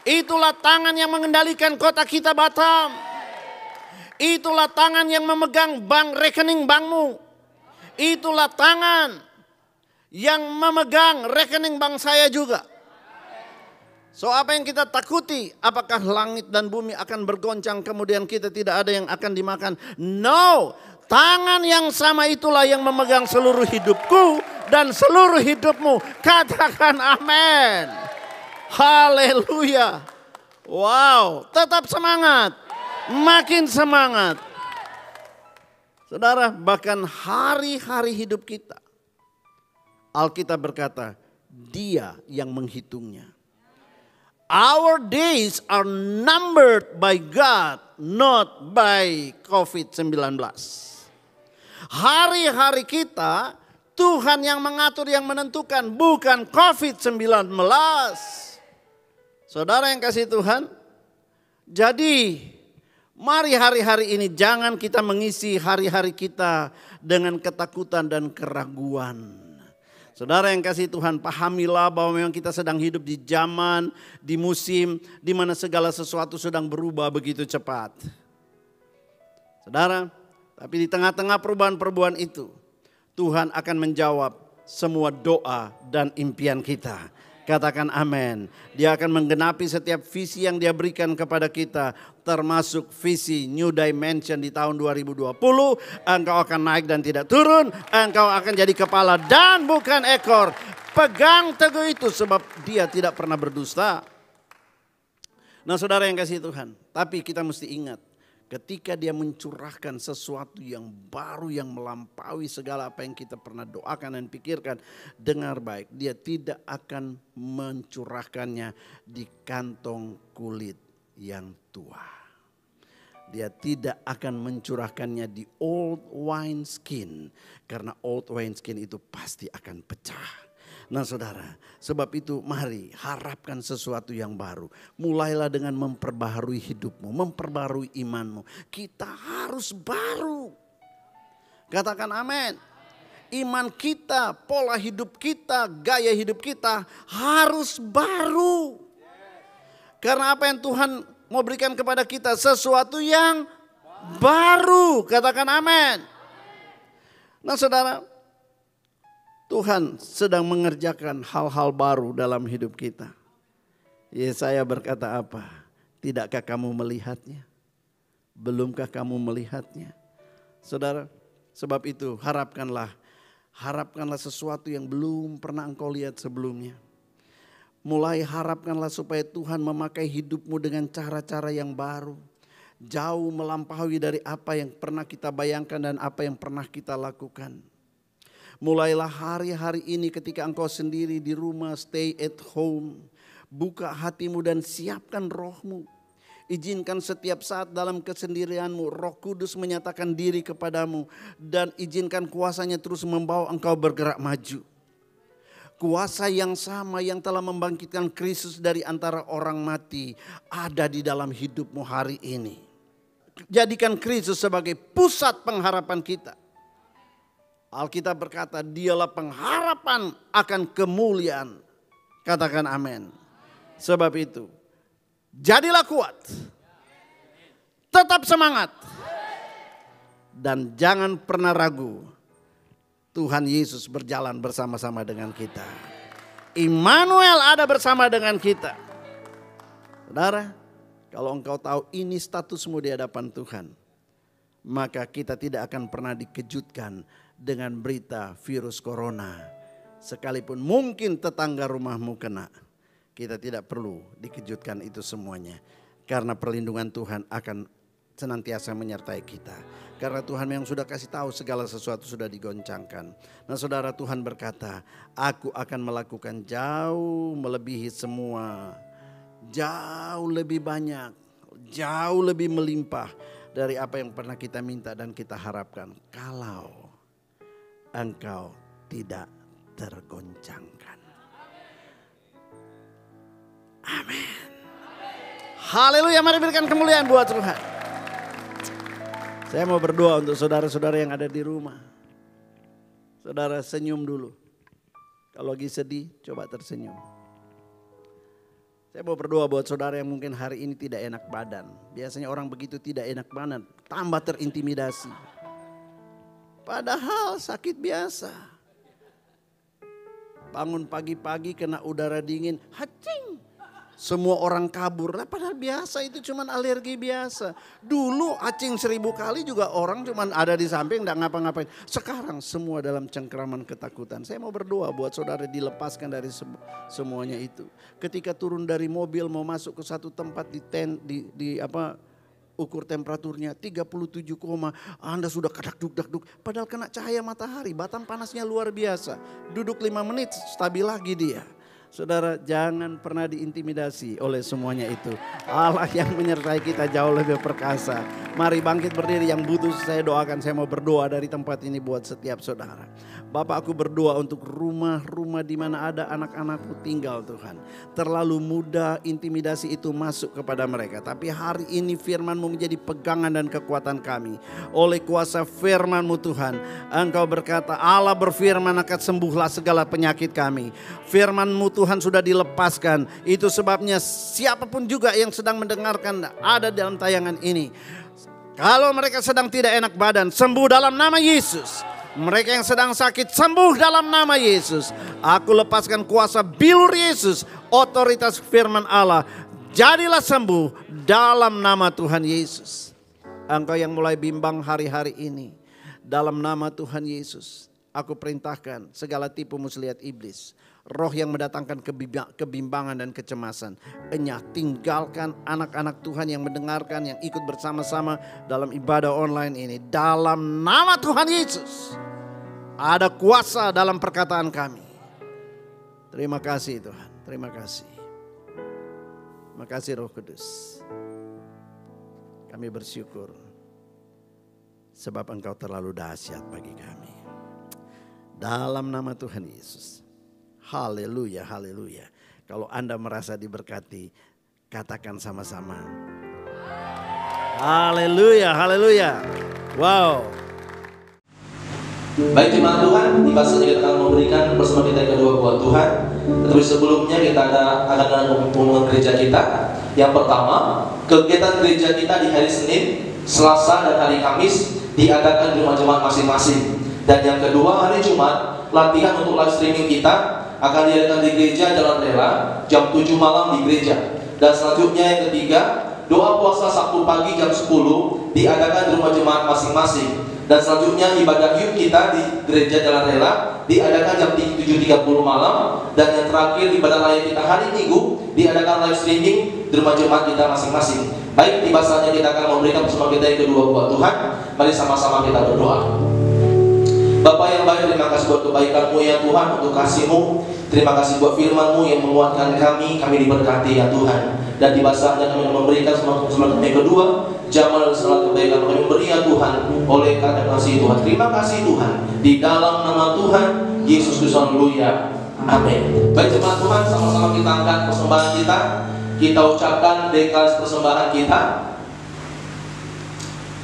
B: Itulah tangan yang mengendalikan kota kita Batam. Itulah tangan yang memegang rekening bankmu. Itulah tangan yang memegang rekening bank saya juga. So apa yang kita takuti? Apakah langit dan bumi akan bergoncang kemudian kita tidak ada yang akan dimakan? No, tangan yang sama itulah yang memegang seluruh hidupku dan seluruh hidupmu. Katakan amin. Haleluya. Wow, tetap semangat. Makin semangat. Saudara, bahkan hari-hari hidup kita, Alkitab berkata, Dia yang menghitungnya. Our days are numbered by God, not by COVID-19. Hari-hari kita, Tuhan yang mengatur, yang menentukan, bukan COVID-19. Saudara yang kasih Tuhan, jadi mari hari-hari ini jangan kita mengisi hari-hari kita dengan ketakutan dan keraguan. Saudara yang kasih Tuhan, pahamilah bahwa memang kita sedang hidup di zaman, di musim, di mana segala sesuatu sedang berubah begitu cepat. Saudara, tapi di tengah-tengah perubahan-perubahan itu, Tuhan akan menjawab semua doa dan impian kita. Katakan amin. Dia akan menggenapi setiap visi yang Dia berikan kepada kita. Termasuk visi New Dimension di tahun 2020. Engkau akan naik dan tidak turun. Engkau akan jadi kepala dan bukan ekor. Pegang teguh itu sebab Dia tidak pernah berdusta. Nah saudara yang kasih Tuhan. Tapi kita mesti ingat. Ketika Dia mencurahkan sesuatu yang baru yang melampaui segala apa yang kita pernah doakan dan pikirkan. Dengar baik, Dia tidak akan mencurahkannya di kantong kulit yang tua. Dia tidak akan mencurahkannya di old wine skin. Karena old wine skin itu pasti akan pecah. Nah saudara, sebab itu mari harapkan sesuatu yang baru. Mulailah dengan memperbaharui hidupmu, memperbaharui imanmu. Kita harus baru. Katakan amin. Iman kita, pola hidup kita, gaya hidup kita harus baru. Karena apa yang Tuhan mau berikan kepada kita? Sesuatu yang baru. Katakan amin. Nah saudara, Tuhan sedang mengerjakan hal-hal baru dalam hidup kita. Yesaya berkata apa? Tidakkah kamu melihatnya? Belumkah kamu melihatnya? Saudara, sebab itu harapkanlah sesuatu yang belum pernah engkau lihat sebelumnya. Mulai harapkanlah supaya Tuhan memakai hidupmu dengan cara-cara yang baru. Jauh melampaui dari apa yang pernah kita bayangkan dan apa yang pernah kita lakukan. Mulailah hari-hari ini ketika engkau sendiri di rumah, stay at home. Buka hatimu dan siapkan rohmu. Izinkan setiap saat dalam kesendirianmu Roh Kudus menyatakan diri kepadamu. Dan izinkan kuasanya terus membawa engkau bergerak maju. Kuasa yang sama yang telah membangkitkan Kristus dari antara orang mati ada di dalam hidupmu hari ini. Jadikan Kristus sebagai pusat pengharapan kita. Alkitab berkata dialah pengharapan akan kemuliaan. Katakan amin. Sebab itu jadilah kuat. Tetap semangat. Dan jangan pernah ragu. Tuhan Yesus berjalan bersama-sama dengan kita. Immanuel ada bersama dengan kita. Saudara, kalau engkau tahu ini statusmu di hadapan Tuhan, maka kita tidak akan pernah dikejutkan dengan berita virus corona. Sekalipun mungkin tetangga rumahmu kena, kita tidak perlu dikejutkan itu semuanya. Karena perlindungan Tuhan akan senantiasa menyertai kita. Karena Tuhan yang sudah kasih tahu segala sesuatu sudah digoncangkan. Nah saudara, Tuhan berkata, aku akan melakukan jauh melebihi semua. Jauh lebih banyak, jauh lebih melimpah dari apa yang pernah kita minta dan kita harapkan. Kalau engkau tidak tergoncangkan. Amin. Haleluya, mari berikan kemuliaan buat Tuhan. Saya mau berdoa untuk saudara-saudara yang ada di rumah. Saudara senyum dulu. Kalau lagi sedih, coba tersenyum. Saya mau berdoa buat saudara yang mungkin hari ini tidak enak badan. Biasanya orang begitu tidak enak badan, tambah terintimidasi. Padahal sakit biasa. Bangun pagi-pagi kena udara dingin, hacing. Semua orang kabur, padahal biasa itu cuman alergi biasa. Dulu acing 1000 kali juga orang cuman ada di samping gak ngapa-ngapain. Sekarang semua dalam cengkraman ketakutan. Saya mau berdoa buat saudara dilepaskan dari semuanya itu. Ketika turun dari mobil mau masuk ke satu tempat ukur temperaturnya 37, Anda sudah kadak-duk-duk. Padahal kena cahaya matahari, batang panasnya luar biasa. Duduk 5 menit stabil lagi dia. Saudara, jangan pernah diintimidasi oleh semuanya itu. Allah yang menyertai kita jauh lebih perkasa. Mari bangkit berdiri, yang butuh saya doakan. Saya mau berdoa dari tempat ini buat setiap saudara. Bapak, aku berdoa untuk rumah-rumah di mana ada anak-anakku tinggal Tuhan. Terlalu mudah intimidasi itu masuk kepada mereka. Tapi hari ini firman-Mu menjadi pegangan dan kekuatan kami. Oleh kuasa firman-Mu Tuhan, Engkau berkata Allah berfirman akan sembuhlah segala penyakit kami. Firman-Mu Tuhan sudah dilepaskan. Itu sebabnya siapapun juga yang sedang mendengarkan ada dalam tayangan ini. Kalau mereka sedang tidak enak badan, sembuh dalam nama Yesus. Mereka yang sedang sakit, sembuh dalam nama Yesus. Aku lepaskan kuasa bilur Yesus, otoritas firman Allah. Jadilah sembuh dalam nama Tuhan Yesus. Engkau yang mulai bimbang hari-hari ini, dalam nama Tuhan Yesus, aku perintahkan segala tipu muslihat iblis. Roh yang mendatangkan kebimbangan dan kecemasan, enyah tinggalkan anak-anak Tuhan yang mendengarkan, yang ikut bersama-sama dalam ibadah online ini. Dalam nama Tuhan Yesus, ada kuasa dalam perkataan kami. Terima kasih Tuhan, terima kasih. Terima kasih Roh Kudus. Kami bersyukur sebab Engkau terlalu dahsyat bagi kami. Dalam nama Tuhan Yesus. Haleluya, haleluya. Kalau Anda merasa diberkati, katakan sama-sama. Haleluya, haleluya. Wow.
A: Baik jemaat Tuhan, di pasal kita akan memberikan bersama kita yang kedua buat Tuhan. Tetapi sebelumnya kita akan ada pengumuman gereja kita. Yang pertama, kegiatan gereja kita di hari Senin, Selasa dan hari Kamis diadakan di rumah jemaat masing-masing. Dan yang kedua, hari Jumat, latihan untuk live streaming kita akan diadakan di gereja Jalan Rela jam 7 malam di gereja. Dan selanjutnya yang ketiga, doa puasa Sabtu pagi jam 10 diadakan di rumah jemaat masing-masing. Dan selanjutnya ibadah yuk kita di gereja Jalan Rela diadakan jam 7.30 malam. Dan yang terakhir ibadah layak kita hari Minggu diadakan live streaming di rumah jemaat kita masing-masing. Baik, tiba saatnya kita akan memberikan bersama kita yang kedua buat Tuhan. Mari sama-sama kita berdoa. Bapak yang baik, terima kasih buat kebaikan-Mu ya Tuhan, untuk kasih-Mu. Terima kasih buat firman-Mu yang menguatkan kami diberkati ya Tuhan. Dan di basahnya kami memberikan semangat kami kedua, jamal dan salat kebaikan kami memberi ya Tuhan, oleh karena kasih Tuhan. Terima kasih Tuhan, di dalam nama Tuhan Yesus Kristus, haleluya, amin. Baik jemaat Tuhan, sama-sama kita angkat persembahan kita. Kita ucapkan deklarasi persembahan kita.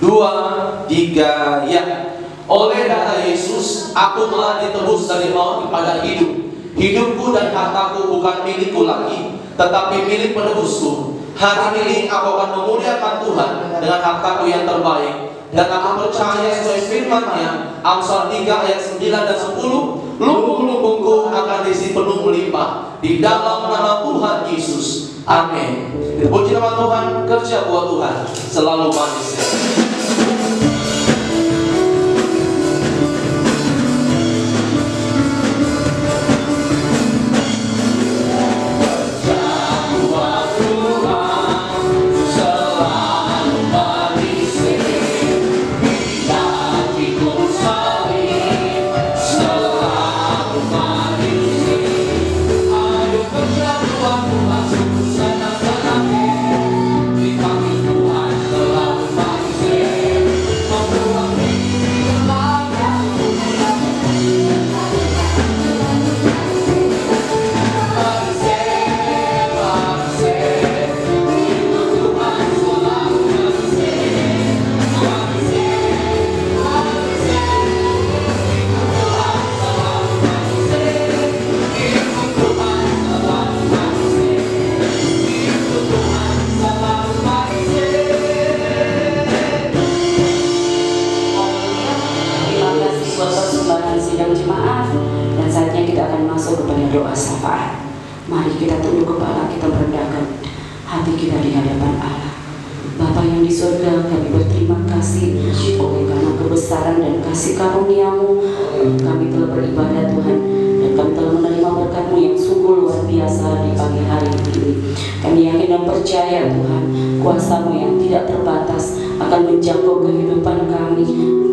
A: 2, 3, ya. Oleh darah Yesus, aku telah ditebus dari maut kepada hidup. Hidupku dan hartaku bukan milikku lagi, tetapi milik penebusku. Hari ini aku akan memuliakan Tuhan dengan hartaku yang terbaik. Dan aku percaya sesuai firman-Nya, Amsal 3 ayat 9 dan 10, lumbung-lumbungku akan diisi penuh melimpah di dalam nama Tuhan Yesus. Amin. Puji nama Tuhan, kerja buat Tuhan selalu manis.
C: Doa syafaat. Mari kita tunduk kepala, kita merendahkan hati kita di hadapan Allah. Bapa yang di surga, kami berterima kasih oleh karena kebesaran dan kasih karunia-Mu. Kami telah beribadah Tuhan, dan kami telah menerima berkat-Mu yang sungguh luar biasa di pagi hari ini. Kami yakin dan percaya Tuhan, kuasa-Mu yang tidak terbatas akan menjangkau kehidupan kami,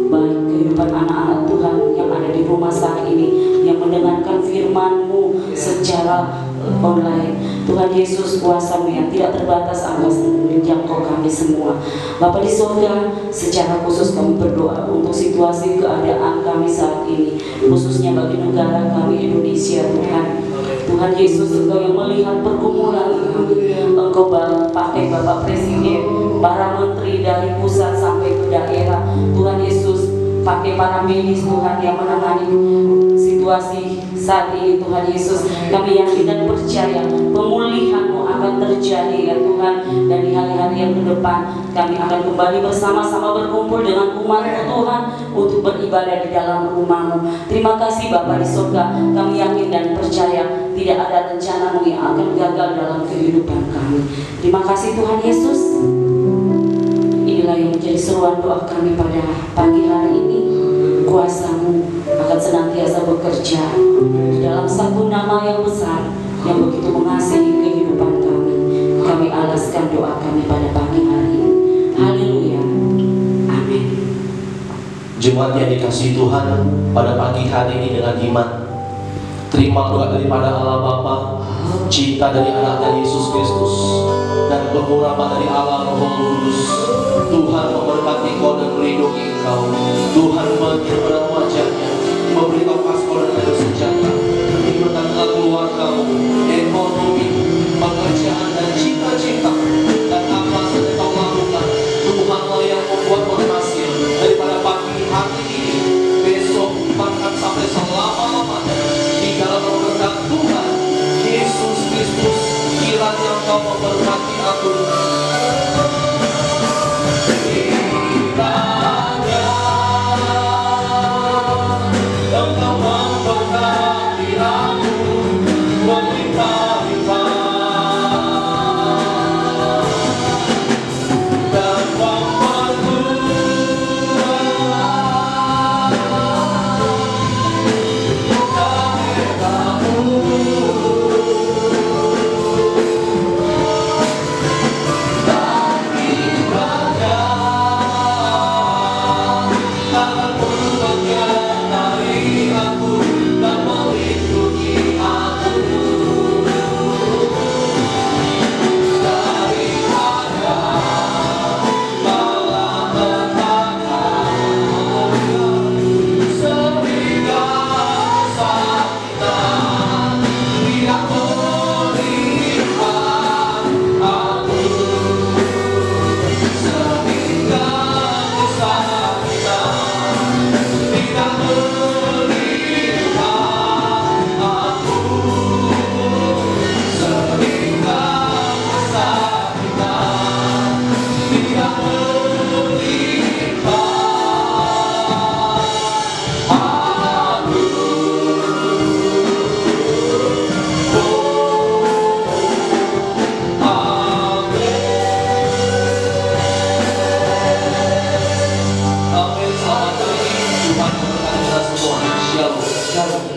C: baik kehidupan anak-anak Tuhan yang ada di rumah saat ini, yang mendengarkan firman-Mu secara online. Tuhan Yesus, kuasa-Mu yang tidak terbatas akan menjangkau kami semua. Bapa di surga, secara khusus kami berdoa untuk situasi keadaan kami saat ini, khususnya bagi negara kami Indonesia Tuhan. Tuhan Yesus, Engkau yang melihat pergumulan kami. Engkau pakai Bapak Presiden, para menteri dari pusat sampai ke daerah. Tuhan Yesus, pakai para medis Tuhan yang menangani situasi saat ini. Tuhan Yesus, kami yakin dan percaya pemulihan-Mu akan terjadi ya Tuhan. Dan di hari-hari yang ke depan kami akan kembali bersama-sama berkumpul dengan umat-Mu Tuhan untuk beribadah di dalam rumah-Mu. Terima kasih Bapa di surga, kami yakin dan percaya tidak ada rencana-Mu yang akan gagal dalam kehidupan kami. Terima kasih Tuhan Yesus. Inilah yang menjadi seruan doa kami pada pagi hari ini. Kuasa-Mu akan senantiasa bekerja di dalam satu nama yang besar yang begitu mengasihi kehidupan kami. Kami alaskan doa kami pada pagi hari ini. Haleluya. Amin.
A: Jemaat yang dikasihi Tuhan, pada pagi hari ini dengan iman, terima doa daripada Allah Bapa, cinta dari anaknya Yesus Kristus, dan pengurapan dari Allah Roh Kudus. Tuhan memberkati kau dan melindungi engkau. Tuhan memberikan pada wajahnya, memberi kau kasih dan air sejahtera. Diberkatilah keluargamu, ekonomi, pekerjaan dan cita-cita, dan apa saja kau lakukan. Tuhanlah yang membuat berhasil daripada pagi hari ini, besok, bahkan sampai selama-lamanya. Di dalam berkat Tuhan Yesus Kristus, kiranya kau memberkati aku.
D: sekali.